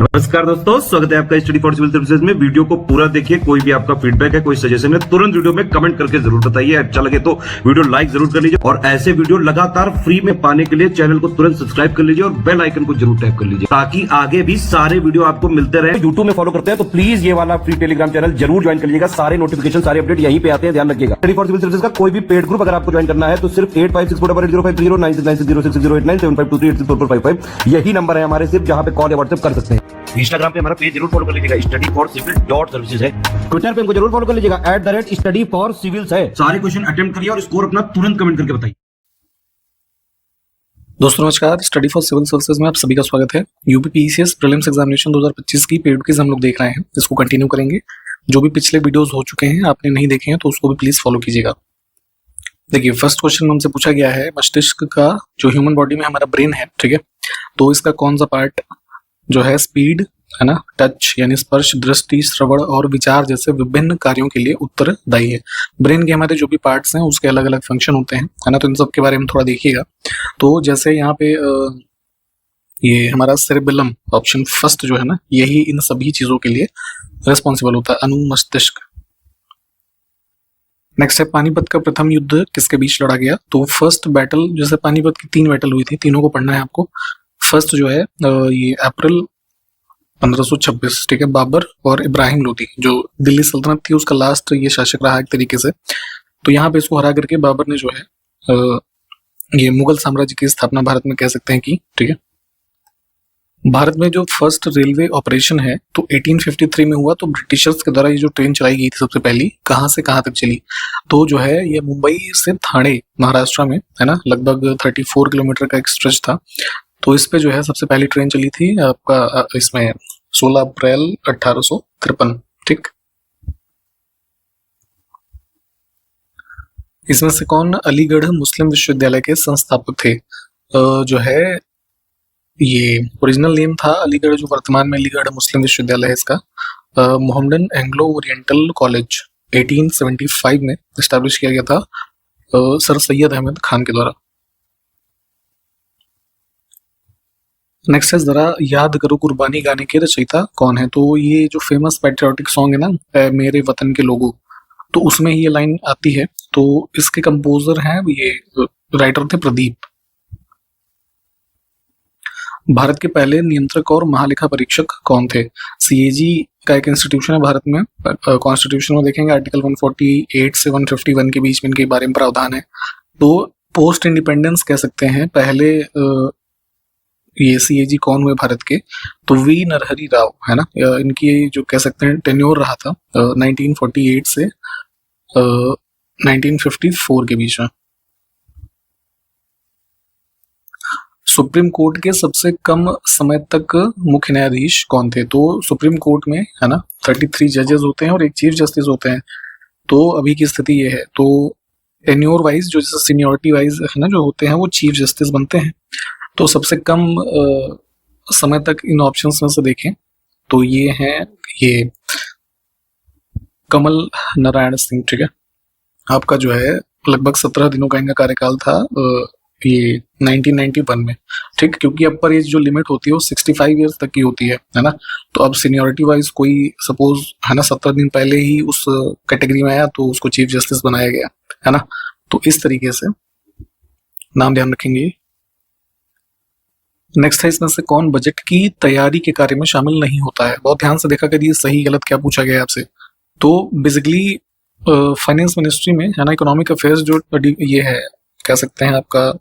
नमस्कार दोस्तों, स्वागत है आपका स्टडी फॉर सिविल सर्विसेज में। वीडियो को पूरा देखिए। कोई भी आपका फीडबैक है, कोई सजेशन है, तुरंत वीडियो में कमेंट करके जरूर बताइए। अच्छा लगे तो वीडियो लाइक जरूर कर लीजिए और ऐसे वीडियो लगातार फ्री में पाने के लिए चैनल को तुरंत सब्सक्राइब कर लीजिए और बेल आइकन को जरूर टैप कर लीजिए ताकि आगे भी सारे वीडियो आपको मिलते रहे। यूट्यूब में फॉलो करते हैं तो प्लीज ये वाला फ्री टेलीग्राम चैनल जरूर ज्वाइन कर लीजिएगा। सारे नोटिफिकेशन, सारे अपडेट यहीं पे आते हैं, ध्यान रखिएगा। स्टडी फॉर सिविल सर्विसेज का कोई भी पेड ग्रुप अगर आपको ज्वाइन करना है तो सिर्फ 8564805606097523864455 यही नंबर है हमारे, सिर्फ जहां पे कॉल या व्हाट्सएप कर सकते हैं। इंस्टाग्राम पे हमारा पेज जरूर फॉलो कर लीजिएगा, studyforcivil.services है। ट्विटर पे हमको जरूर फॉलो कर लीजिएगा, @studyforcivils है। सारे क्वेश्चन अटेम्प्ट करिए और स्कोर अपना तुरंत कमेंट करके बताइए। दोस्तों नमस्कार, स्टडी फॉर सिविल सर्विसेज में आप सभी का स्वागत है। यूपी पीसीएस प्रीलिम्स एग्जामिनेशन 2025 की पेड क्विज हम लोग देख रहे हैं, इसको कंटिन्यू करेंगे। जो भी पिछले वीडियोस हो चुके हैं आपने नहीं देखे हैं तो उसको भी प्लीज फॉलो कीजिएगा। देखिए, फर्स्ट क्वेश्चन हमसे पूछा गया है, मस्तिष्क का जो ह्यूमन बॉडी में हमारा ब्रेन है, ठीक है, तो इसका कौन सा पार्ट जो है स्पीड, है ना, टच यानी स्पर्श, दृष्टि, श्रवण और विचार जैसे विभिन्न कार्यों के लिए उत्तरदायी है। ब्रेन के हमारे जो भी पार्ट्स हैं उसके अलग अलग फंक्शन होते हैं, है ना, तो इन सब के बारे में थोड़ा देखिएगा। तो जैसे यहाँ पे ये हमारा सेरेबेलम ऑप्शन फर्स्ट जो है ना, यही इन सभी चीजों के लिए रिस्पॉन्सिबल होता है, अनुमस्तिष्क। नेक्स्ट है, पानीपत का प्रथम युद्ध किसके बीच लड़ा गया? तो फर्स्ट बैटल, जैसे पानीपत की 3 बैटल हुई थी, तीनों को पढ़ना है आपको। फर्स्ट जो है ये अप्रैल 1526, ठीक है, बाबर और इब्राहिम लोदी, जो दिल्ली सल्तनत थी उसका लास्ट ये शासक रहा एक तरीके से। तो यहाँ पे इसको हरा करके बाबर ने जो है ये मुगल साम्राज्य की स्थापना भारत में कह सकते हैं कि, ठीक है। भारत में जो फर्स्ट रेलवे ऑपरेशन है तो 1853 में हुआ। तो ब्रिटिशर्स के द्वारा ये जो ट्रेन चलाई गई थी सबसे पहली, कहाँ से कहाँ तक चली? तो जो है ये मुंबई से ठाणे महाराष्ट्र में, है ना, लगभग 34 किलोमीटर का एक स्ट्रेच था। तो इस पे जो है सबसे पहली ट्रेन चली थी आपका इसमें 16 अप्रैल 1853, ठीक। इसमें से कौन अलीगढ़ मुस्लिम विश्वविद्यालय के संस्थापक थे? जो है ये ओरिजिनल नेम था अलीगढ़, जो वर्तमान में अलीगढ़ मुस्लिम विश्वविद्यालय है इसका मोहम्मदन एंग्लो ओरिएंटल कॉलेज 1875 में एस्टैब्लिश किया गया था सर सैयद अहमद खान के द्वारा। नेक्स्ट है, जरा याद करो कुर्बानी गाने के रचयिता कौन है? तो ये जो फेमस पैट्रियोटिक सॉन्ग है ना, मेरे वतन के लोगों, तो उसमें ही ये लाइन आती है। तो इसके कंपोजर हैं ये राइटर थे प्रदीप। भारत के पहले नियंत्रक और महालेखा परीक्षक कौन थे? सीएजी का एक इंस्टीट्यूशन है भारत में। कॉन्स्टिट्यूशन में देखेंगे आर्टिकल 148 से 151 के बीच में इनके बारे में प्रावधान है। तो पोस्ट इंडिपेंडेंस कह सकते हैं पहले ये सीएजी कौन हुए भारत के? तो वी नरहरि राव, है ना, इनकी जो कह सकते हैं टेन्योर रहा था 1948 से 1954 के बीच में। सुप्रीम कोर्ट के सबसे कम समय तक मुख्य न्यायाधीश कौन थे? तो सुप्रीम कोर्ट में, है ना, 33 जजेस होते हैं और एक चीफ जस्टिस होते हैं। तो अभी की स्थिति ये है। तो टेन्योर वाइज जो जैसे सीनियोरिटी वाइज है ना जो होते हैं वो चीफ जस्टिस बनते हैं। तो सबसे कम समय तक इन ऑप्शंस में से देखें तो ये हैं ये कमल नारायण सिंह, ठीक है। आपका जो है लगभग 17 दिनों का इनका कार्यकाल था ये 1991 में, ठीक, क्योंकि अपर एज जो लिमिट होती है वो 65 ईयर्स तक की होती है ना। तो अब सीनियोरिटी वाइज कोई सपोज, है ना, 17 दिन पहले ही उस कैटेगरी में आया तो उसको चीफ जस्टिस बनाया गया, है ना। तो इस तरीके से नाम ध्यान रखेंगे। नेक्स्ट है, इसमें से कौन बजट की तैयारी के कार्य में शामिल नहीं होता है? बहुत ध्यान से देखा करिए सही गलत क्या पूछा गया है आपसे। तो बेसिकली फाइनेंस मिनिस्ट्री में, है ना, इकोनॉमिक अफेयर्स जो ये है कह सकते हैं आपका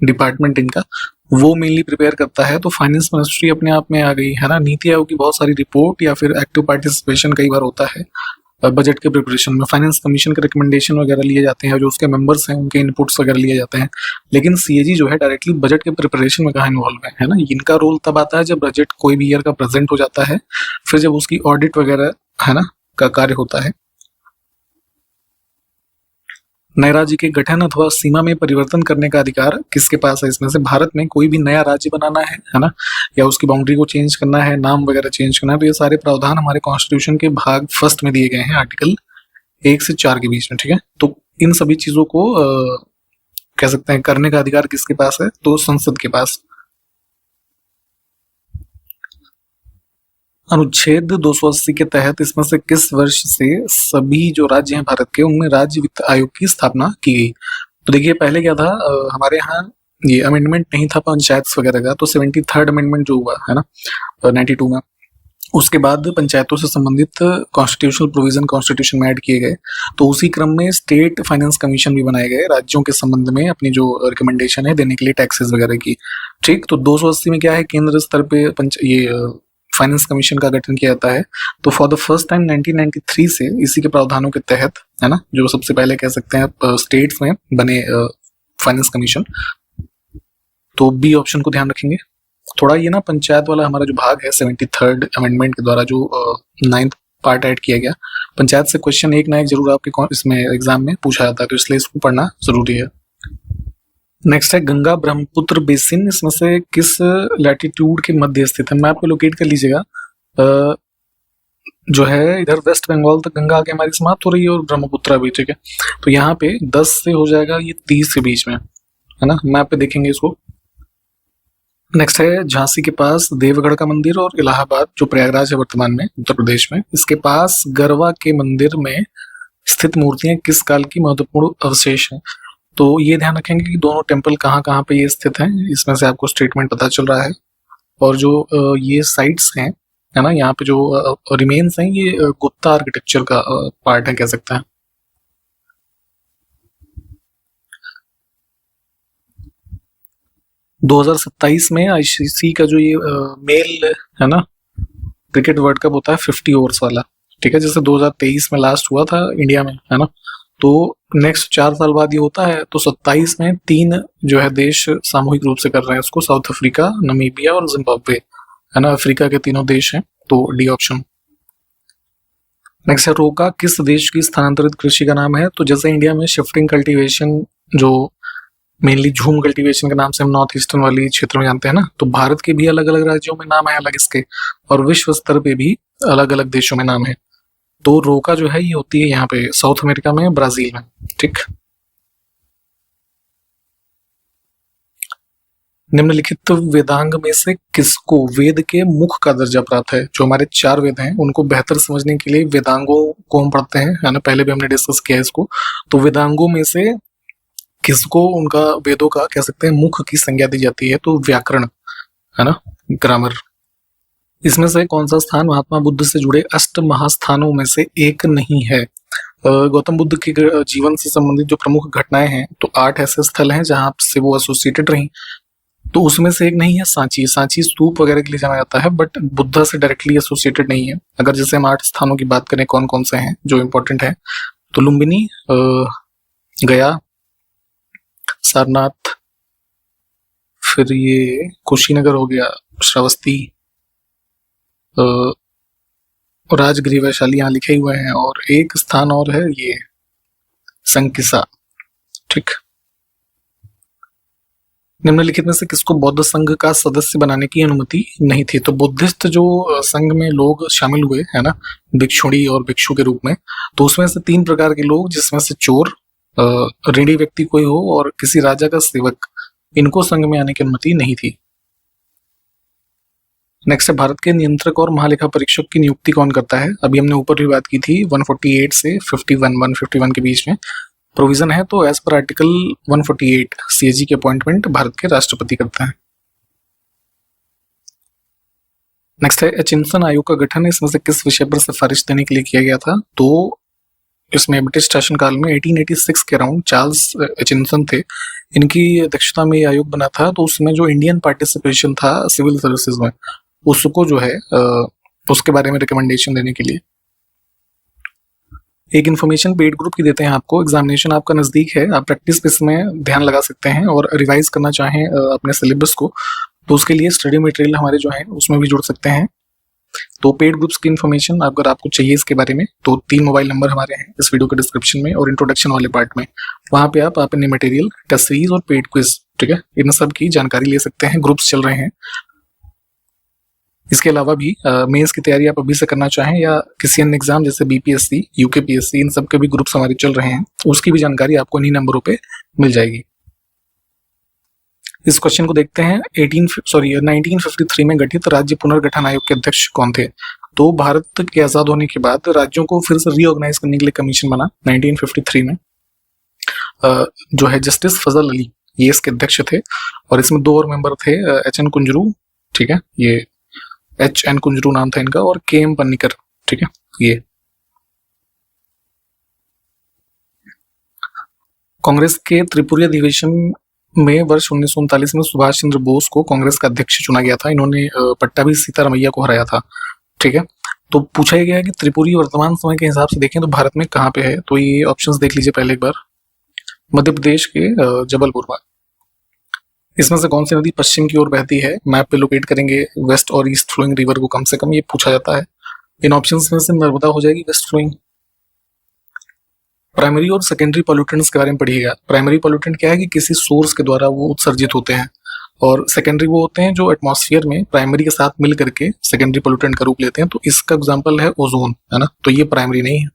डिपार्टमेंट इनका, वो मेनली प्रिपेयर करता है। तो फाइनेंस मिनिस्ट्री अपने आप में आ गई, है ना। नीति आयोग की बहुत सारी रिपोर्ट या फिर एक्टिव पार्टिसिपेशन कई बार होता है बजट के प्रिपरेशन में। फाइनेंस कमीशन के रिकमेंडेशन वगैरह लिए जाते हैं, जो उसके मेंबर्स हैं उनके इनपुट्स वगैरह लिए जाते हैं। लेकिन सीएजी जो है डायरेक्टली बजट के प्रिपरेशन में कहाँ इन्वॉल्व है ना। इनका रोल तब आता है जब बजट कोई भी ईयर का प्रेजेंट हो जाता है, फिर जब उसकी ऑडिट वगैरह, है ना, का कार्य होता है। नए राज्य के गठन अथवा सीमा में परिवर्तन करने का अधिकार किसके पास है? इसमें से भारत में कोई भी नया राज्य बनाना है ना, या उसकी बाउंड्री को चेंज करना है, नाम वगैरह चेंज करना है, तो ये सारे प्रावधान हमारे कॉन्स्टिट्यूशन के भाग फर्स्ट में दिए गए हैं, आर्टिकल 1 से 4 के बीच में, ठीक है। तो इन सभी चीजों को कह सकते हैं करने का अधिकार किसके पास है? तो संसद के पास। अनुच्छेद 280 के तहत इसमें से किस वर्ष से सभी जो राज्य हैं भारत के उनमें राज्य वित्त आयोग की स्थापना की गई? तो देखिए पहले क्या था, हमारे यहाँ ये अमेंडमेंट नहीं था पंचायत वगैरह का, तो 73rd अमेंडमेंट जो हुआ है ना 92 में, उसके बाद पंचायतों से संबंधित कॉन्स्टिट्यूशनल प्रोविजन कॉन्स्टिट्यूशन में ऐड किए गए। तो उसी क्रम में स्टेट फाइनेंस कमीशन भी बनाए गए राज्यों के संबंध में अपनी जो रिकमेंडेशन है देने के लिए टैक्सेस वगैरह की। ठीक, तो 280 में क्या है, केंद्र स्तर पे ये फाइनेंस कमीशन का गठन किया जाता है। तो फॉर द फर्स्ट टाइम 1993 से इसी के प्रावधानों के तहत, है ना, जो सबसे पहले कह सकते हैं स्टेट्स में बने फाइनेंस कमीशन। तो बी ऑप्शन को ध्यान रखेंगे। थोड़ा ये ना पंचायत वाला हमारा जो भाग है 73rd अमेंडमेंट के द्वारा जो 9th पार्ट ऐड किया गया, पंचायत से क्वेश्चन एक ना एक जरूर आपके इसमें एग्जाम में पूछा जाता है, तो इसलिए इसको पढ़ना जरूरी है। नेक्स्ट है गंगा ब्रह्मपुत्र बेसिन, इसमें से किस लैटिट्यूड के मध्य स्थित है? मैप पे लोकेट कर लीजिएगा। जो है इधर वेस्ट बंगाल तक गंगा आके हमारी समाप्त हो रही है और ब्रह्मपुत्र भी, ठीक है। तो यहाँ पे 10 से हो जाएगा ये 30 के बीच में, है ना, मैप पे देखेंगे इसको। नेक्स्ट है झांसी के पास देवगढ़ का मंदिर और इलाहाबाद जो प्रयागराज है वर्तमान में उत्तर प्रदेश में, इसके पास गरवा के मंदिर में स्थित मूर्तियां किस काल की महत्वपूर्ण अवशेष हैं? तो ये ध्यान रखेंगे कि दोनों टेम्पल कहाँ कहाँ पे ये स्थित हैं, इसमें से आपको स्टेटमेंट पता चल रहा है। और जो ये साइट्स हैं, है ना, यहाँ पे जो रिमेन्स हैं ये गुप्ता आर्किटेक्चर का पार्ट है कह सकते हैं। दो 2027 में आईसीसी का जो ये मेल है ना क्रिकेट वर्ल्ड कप होता है 50 ओवर्स वाला, ठीक है, जैसे 2023 में लास्ट हुआ था इंडिया में, है ना, तो नेक्स्ट 4 साल बाद ये होता है। तो 27 में 3 जो है देश सामूहिक रूप से कर रहे हैं उसको, साउथ अफ्रीका, नमीबिया और जिम्बाब्वे, है ना, अफ्रीका के तीनों देश हैं, तो डी ऑप्शन। नेक्स्ट है रोका किस देश की स्थानांतरित कृषि का नाम है? तो जैसे इंडिया में शिफ्टिंग कल्टीवेशन जो मेनली झूम कल्टीवेशन के नाम से हम नॉर्थ ईस्टर्न वाली क्षेत्र में जानते हैं ना, तो भारत के भी अलग अलग राज्यों में नाम है अलग इसके, और विश्व स्तर पे भी अलग अलग देशों में नाम है। तो रोका जो है ये होती है यहाँ पे साउथ अमेरिका में, ब्राजील में, ठीक। निम्नलिखित वेदांग में से किसको वेद के मुख का दर्जा प्राप्त है? जो हमारे 4 वेद हैं उनको बेहतर समझने के लिए वेदांगों को हम पढ़ते हैं, है ना, पहले भी हमने डिस्कस किया है इसको। तो वेदांगों में से किसको उनका वेदों का कह सकते हैं मुख की संज्ञा दी जाती है? तो व्याकरण, है ना, ग्रामर। इसमें से कौन सा स्थान महात्मा बुद्ध से जुड़े 8 महास्थानों में से एक नहीं है? गौतम बुद्ध के जीवन से संबंधित जो प्रमुख घटनाएं हैं, तो 8 ऐसे स्थल हैं जहां से वो एसोसिएटेड रही, तो उसमें से एक नहीं है सांची। सांची स्तूप वगैरह के लिए जाना जाता है, बट बुद्धा से डायरेक्टली एसोसिएटेड नहीं है। अगर जैसे हम 8 स्थानों की बात करें कौन कौन से हैं जो इम्पोर्टेंट है, तो लुम्बिनी, गया, सारनाथ, फिर ये कुशीनगर हो गया, श्रावस्ती, राजगृह वैशाली यहाँ लिखे हुए हैं, और एक स्थान और है ये संकिसा, ठीक। निम्नलिखित में से किसको बौद्ध संघ का सदस्य बनाने की अनुमति नहीं थी? तो बुद्धिस्ट जो संघ में लोग शामिल हुए, है ना, भिक्षुणी और भिक्षु के रूप में, तो उसमें से 3 प्रकार के लोग, जिसमें से चोर, ऋणी व्यक्ति कोई हो और किसी राजा का सेवक, इनको संघ में आने की अनुमति नहीं थी। नेक्स्ट है भारत के नियंत्रक और महालेखा परीक्षक की नियुक्ति कौन करता है? अभी हमने ऊपर भी बात की थी 148 से 151 के बीच में प्रोविजन है, तो एज पर आर्टिकल 148 सीएजी की अपॉइंटमेंट भारत के राष्ट्रपति करते हैं। नेक्स्ट है एचिंसन आयोग का गठन इसमें से किस विषय पर सिफारिश देने के लिए किया गया था? तो इसमें ब्रिटिश शासनकाल में 1886 के अराउंड चार्ल्स एचिंसन थे, इनकी अध्यक्षता में आयोग बना था। तो उसमें जो इंडियन पार्टिसिपेशन था सिविल सर्विसेज में, उसको जो है उसके बारे में रिकमेंडेशन देने के लिए। एक इन्फॉर्मेशन पेड ग्रुप की देते हैं आपको, एग्जामिनेशन आपका नजदीक है, आप प्रैक्टिस पे इसमें ध्यान लगा सकते हैं और रिवाइज करना चाहें अपने सिलेबस को, तो उसके लिए स्टडी मटेरियल हमारे जो है उसमें भी जुड़ सकते हैं। तो पेड ग्रुप्स की इन्फॉर्मेशन अगर आपको चाहिए इसके बारे में, तो 3 मोबाइल नंबर हमारे हैं इस वीडियो के डिस्क्रिप्शन में और इंट्रोडक्शन वाले पार्ट में, वहां पे आप अपने मटेरियल, टेस्ट सीरीज और पेड क्विज, ठीक है, इन सब की जानकारी ले सकते हैं। ग्रुप्स चल रहे हैं। इसके अलावा भी मेंस की तैयारी आप अभी से करना चाहें या किसी अन्य एग्जाम जैसे बीपीएससी, यूकेपीएससी, इन सब के भी ग्रुप्स हमारे चल रहे हैं, उसकी भी जानकारी आपको इन्हीं नंबरों पे मिल जाएगी। इस क्वेश्चन को देखते हैं। 1953 में गठित राज्य पुनर्गठन आयोग के अध्यक्ष कौन थे? तो भारत के आजाद होने के बाद राज्यों को फिर से रीऑर्गेनाइज करने के लिए कमीशन बना 1953 में, जो है जस्टिस फजल अली ये इसके अध्यक्ष थे, और इसमें 2 और मेंबर थे, एच एन कुंजरू, ठीक है, ये एच एन कुंजरू नाम था इनका, और के एम पन्नीकर, ठीक है। ये कांग्रेस के त्रिपुरी अधिवेशन में वर्ष 1939 में सुभाष चंद्र बोस को कांग्रेस का अध्यक्ष चुना गया था। इन्होंने पट्टाभी सीतारामैया को हराया था, ठीक है। तो पूछा गया है कि त्रिपुरी वर्तमान समय के हिसाब से देखें तो भारत में कहाँ पे है, तो ये ऑप्शंस देख लीजिए पहले एक बार। मध्य प्रदेश के जबलपुर में। इसमें से कौन सी नदी पश्चिम की ओर बहती है? मैप पे लोकेट करेंगे वेस्ट और ईस्ट फ्लोइंग रिवर को, कम से कम ये पूछा जाता है। इन ऑप्शंस में से नर्मदा हो जाएगी वेस्ट फ्लोइंग। प्राइमरी और सेकेंडरी पॉल्यूटेंट्स के बारे में पढ़िएगा। प्राइमरी पॉल्यूटेंट क्या है कि किसी सोर्स के द्वारा वो उत्सर्जित होते हैं, और सेकेंडरी वो होते हैं जो एटमॉस्फेयर में प्राइमरी के साथ मिल करके सेकेंडरी पॉल्यूटेंट का रूप लेते हैं। तो इसका एग्जांपल है ओजोन, है ना, तो ये प्राइमरी नहीं है।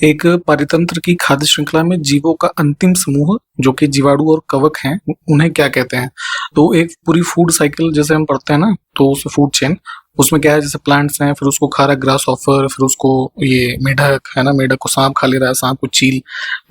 एक पारितंत्र की खाद्य श्रृंखला में जीवों का अंतिम समूह जो कि जीवाणु और कवक हैं, उन्हें क्या कहते हैं? तो एक पूरी फूड साइकिल जैसे हम पढ़ते हैं ना, तो उस फूड चेन, उसमें क्या है, जैसे प्लांट्स हैं, फिर उसको खा रहा है ग्रास ऑफर, फिर उसको ये मेढक है ना, मेढक को सांप खा ले रहा है, सांप को चील,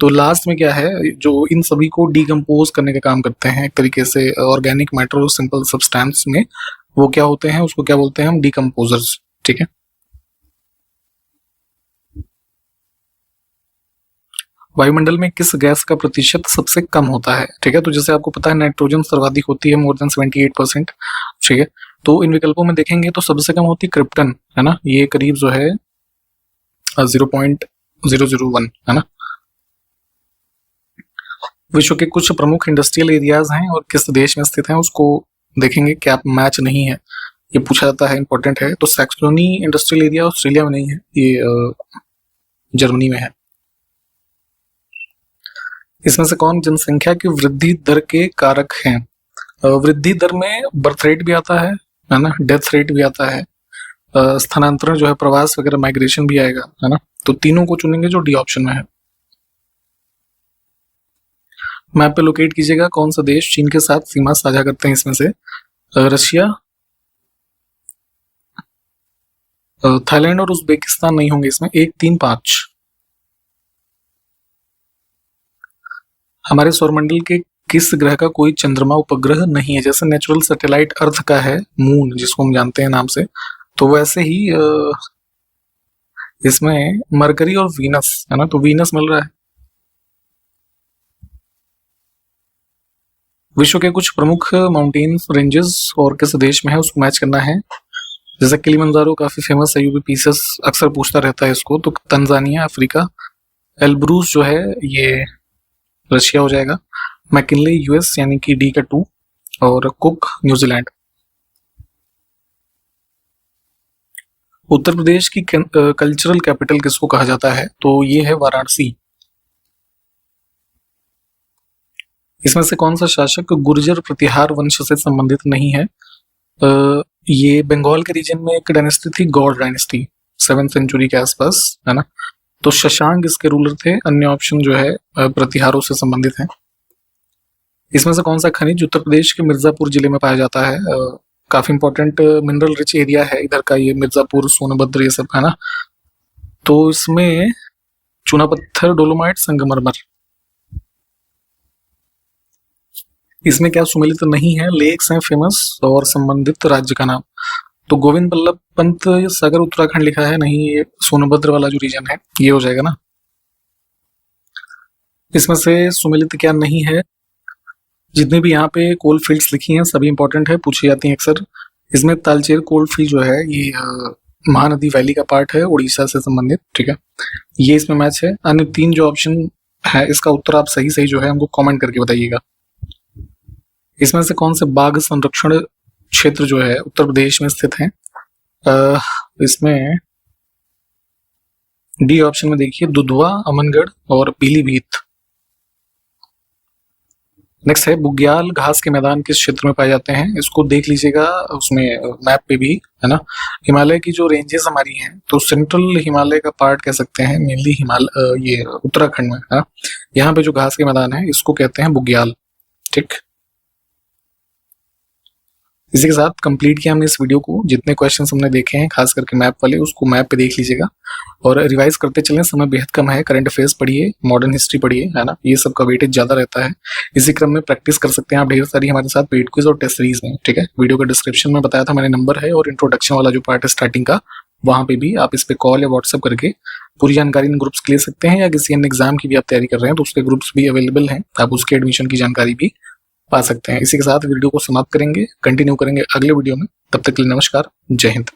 तो लास्ट में क्या है, जो इन सभी को डिकम्पोज करने का काम करते हैं एक तरीके से ऑर्गेनिक मैटर और सिंपल सब्सटेंस में, वो क्या होते हैं, उसको क्या बोलते हैं हम? डिकम्पोजर्स, ठीक है। वायुमंडल में किस गैस का प्रतिशत सबसे कम होता है? ठीक है, तो जैसे आपको पता है नाइट्रोजन सर्वाधिक होती है, मोर देन 78%, ठीक है। तो इन विकल्पों में देखेंगे तो सबसे कम होती है क्रिप्टन, है ना, ये करीब जो है 0.001, है ना। विश्व के कुछ प्रमुख इंडस्ट्रियल एरियाज हैं और किस देश में स्थित हैं उसको देखेंगे, क्या मैच नहीं है, ये पूछा जाता है, इंपॉर्टेंट है। तो सैक्सोनी इंडस्ट्रियल एरिया ऑस्ट्रेलिया में नहीं है, ये जर्मनी में है। इसमें से कौन जनसंख्या की वृद्धि दर के कारक हैं? वृद्धि दर में बर्थ रेट भी आता है ना, डेथ रेट भी आता है, स्थानांतरण जो है, प्रवास वगैरह, माइग्रेशन भी आएगा, है ना। तो तीनों को चुनेंगे जो डी ऑप्शन में है। मैप पे लोकेट कीजिएगा कौन सा देश चीन के साथ सीमा साझा करते हैं इसमें से? रशिया, थाईलैंड और उज्बेकिस्तान नहीं होंगे इसमें। 1, 3, 5। हमारे सौरमंडल के किस ग्रह का कोई चंद्रमा उपग्रह नहीं है? जैसे नेचुरल सैटेलाइट अर्थ का है मून, जिसको हम जानते हैं नाम से, तो वैसे ही इसमें मरकरी और वीनस, है ना, तो वीनस मिल रहा है। विश्व के कुछ प्रमुख माउंटेन्स रेंजेस और किस देश में है उसको मैच करना है। जैसे किलिमंजारो काफी फेमस है, यूपीपीसीएस अक्सर पूछता रहता है इसको, तो तंजानिया अफ्रीका, एल्ब्रूस जो है ये रशिया हो जाएगा, मैकिनले यूएस यानी कि डी का 2, और कुक न्यूजीलैंड। उत्तर प्रदेश की कल्चरल कैपिटल किसको कहा जाता है? तो ये है वाराणसी। इसमें से कौन सा शासक गुर्जर प्रतिहार वंश से संबंधित नहीं है? ये बंगाल के रीजन में एक डायनेस्टी थी, गौड़ डायनेस्टी, 7th सेंचुरी के आसपास, है ना। तो शशांक इसके रूलर थे। अन्य ऑप्शन जो है प्रतिहारों से संबंधित है। इसमें से कौन सा खनिज उत्तर प्रदेश के मिर्जापुर जिले में पाया जाता है? काफी इंपॉर्टेंट मिनरल रिच एरिया है इधर का, ये मिर्जापुर, सोनभद्र, ये सब, है ना। तो इसमें चूना पत्थर, डोलोमाइट, संगमरमर। इसमें क्या सुमेलित नहीं है? लेक्स हैं फेमस और संबंधित राज्य का नाम। तो गोविंद बल्लभ पंत सागर उत्तराखंड लिखा है, नहीं, ये सोनभद्र वाला जो रीजन है ये हो जाएगा ना। इसमें से सुमेलित क्या नहीं है? जितने भी यहाँ पे कोल फील्ड्स लिखी हैं सभी इंपॉर्टेंट है, पूछी जाती हैं अक्सर। इसमें तालचेर कोल फील्ड जो है ये महानदी वैली का पार्ट है, उड़ीसा से संबंधित, ठीक है, ये इसमें मैच है। अन्य 3 जो ऑप्शन है इसका उत्तर आप सही सही जो है हमको कमेंट करके बताइएगा। इसमें से कौन से बाघ संरक्षण क्षेत्र जो है उत्तर प्रदेश में स्थित है? इसमें डी ऑप्शन में देखिए, दुधवा, अमनगढ़ और पीलीभीत। नेक्स्ट है बुग्याल घास के मैदान किस क्षेत्र में पाए जाते हैं? इसको देख लीजिएगा उसमें मैप पे भी, है ना। हिमालय की जो रेंजेस हमारी हैं, तो सेंट्रल हिमालय का पार्ट कह सकते हैं, मेनली हिमालय ये उत्तराखंड में, है ना। यहाँ पे जो घास के मैदान है इसको कहते हैं बुग्याल, ठीक। इसी के साथ कंप्लीट किया हमने इस वीडियो को। जितने क्वेश्चंस हमने देखे हैं खास करके मैप वाले, उसको मैप पे देख लीजिएगा और रिवाइज करते चलें। समय बेहद कम है, करंट अफेयर्स पढ़िए, मॉडर्न हिस्ट्री पढ़िए, है ना, ये सब का वेटेज ज्यादा रहता है। इसी क्रम में प्रैक्टिस कर सकते हैं आप ढेर सारी हमारे साथ पेड क्विज और टेस्ट सीरीज में। ठीक है, वीडियो के डिस्क्रिप्शन में बताया था मैंने नंबर है, और इंट्रोडक्शन वाला जो पार्ट है स्टार्टिंग का, वहां पे भी आप इस पे कॉल या व्हाट्सएप करके पूरी जानकारी इन ग्रुप्स की ले सकते हैं, या किसी अन्य एग्जाम की भी आप तैयारी कर रहे हैं तो उसके ग्रुप्स भी अवेलेबल हैं, आप उसके एडमिशन की जानकारी भी पा सकते हैं। इसी के साथ वीडियो को समाप्त करेंगे, कंटिन्यू करेंगे अगले वीडियो में। तब तक के लिए नमस्कार, जय हिंद।